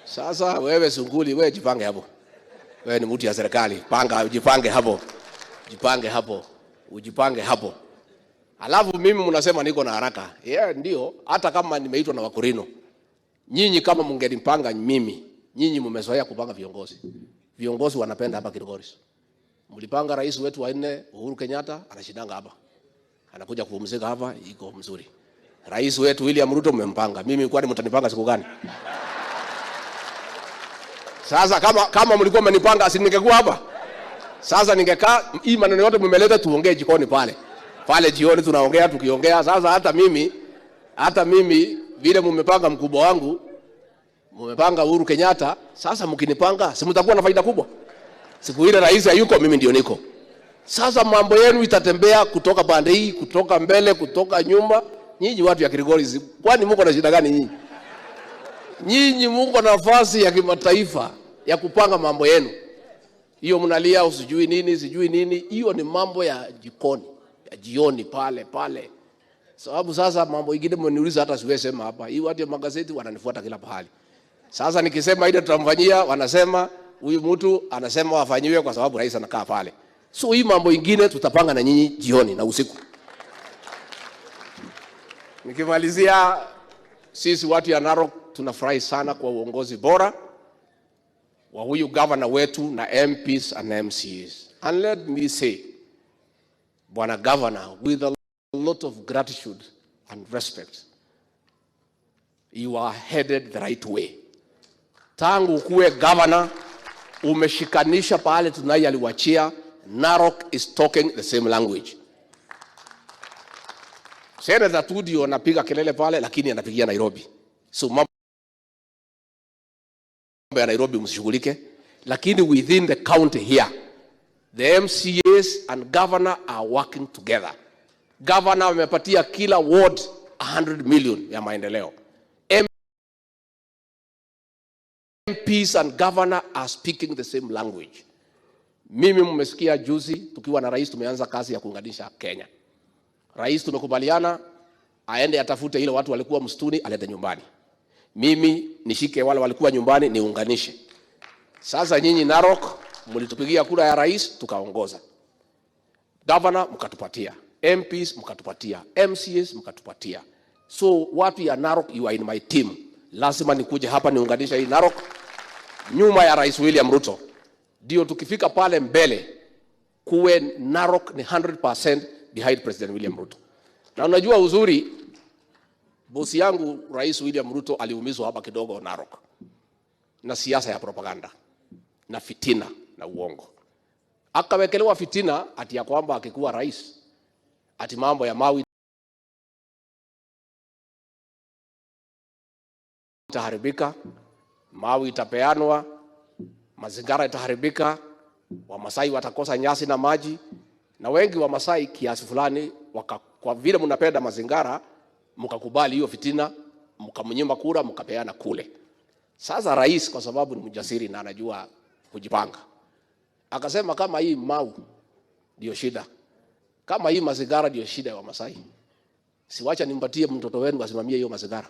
Sasa wewe sunguli, wewe jipange hapo. Wewe ni mtu ya serikali, panga ujipange hapo. Jipange hapo. Ujipange hapo. Alafu mimi mnasema niko na haraka. Ndio, hata kama nimeitwa na Wakorino. Nyinyi kama mngenipanga mimi, nyinyi mmezoea kupanga viongozi. Viongozi wanapenda hapa Kilgoris. Mlipanga rais wetu wa 4 Uhuru Kenyatta anashindanga hapa. Anakuja kupumzika hapa, iko mzuri. Rais wetu William Ruto mmempanga. Mimi kwani mtanipanga siku gani? Sasa kama mlikuwa mmenipanga asi ningekuwa hapa. Sasa ningekaa hii maneno yote mmeleta tuongee jikoni pale. Pale jioni tunaongea tukiongea. Sasa hata mimi vile mmepanga mkubwa wangu, mmepanga Uhuru Kenyatta, sasa mkinipanga si mtakuwa na faida kubwa. Siku ile rais hayuko, mimi ndio niko. Sasa mambo yenu itatembea kutoka pande hii, kutoka mbele, kutoka nyuma. Nyinyi watu ya Kilgoris, kwani mko na shida gani nyinyi? Nyinyi mko na nafasi ya kimataifa ya kupanga mambo yenu. Hiyo mnalia usijui nini, hiyo ni mambo ya jikoni, ya jioni pale. Sababu sasa mambo ingine mmeniuliza hata siwezi sema hapa. Hii watu ya magazeti wananifuata kila pahali. Sasa nikisema ile tutamfanyia, wanasema huyu mtu anasema wafanyiwe kwa sababu rais anakaa pale. So hii mambo ingine tutapanga na nyinyi jioni na usiku. Nikimalizia, sisi watu ya Narok tunafurahi sana kwa uongozi bora wa huyu governor wetu na MPs and MCs. And let me say, Bwana Governor, with a lot of gratitude and respect, you are headed the right way. Tangu kuwe governor, umeshikanisha pale tunai aliwachia. Narok is talking the same language. Senator Tudio anapiga kelele pale, lakini anapigia Nairobi. So mambo ya Nairobi msishughulike, lakini within the county here, the MCAs and governor are working together. Governor amepatia kila ward 100 million ya maendeleo. MPs and governor are speaking the same language. Mimi mmesikia juzi tukiwa na rais tumeanza kazi ya kuunganisha Kenya. Rais tumekubaliana aende atafute ile watu walikuwa msituni alete nyumbani. Mimi nishike wale walikuwa nyumbani niunganishe. Sasa nyinyi Narok mlitupigia kura ya rais tukaongoza. Governor mkatupatia, MPs mkatupatia, MCAs mkatupatia. So watu ya Narok, you are in my team. Lazima nikuje hapa niunganisha hii Narok nyuma ya Rais William Ruto. Ndio tukifika pale mbele kuwe Narok ni 100% behind President William Ruto. Na unajua uzuri, bosi yangu Rais William Ruto aliumizwa hapa kidogo Narok na siasa ya propaganda na fitina na uongo. Akawekelewa fitina ati ya kwamba akikuwa rais ati mambo ya mawi itaharibika, mawi itapeanwa, mazingira itaharibika, Wamasai watakosa nyasi na maji. Na wengi wa Masai kiasi fulani kwa vile mnapenda mazingira mkakubali hiyo fitina, mkamnyima kura, mkapeana kule. Sasa rais kwa sababu ni mjasiri na anajua kujipanga, akasema kama hii mau ndio shida, kama hii mazingira ndio shida ya Wamasai, siwacha nimpatie mtoto wenu asimamie hiyo mazingira.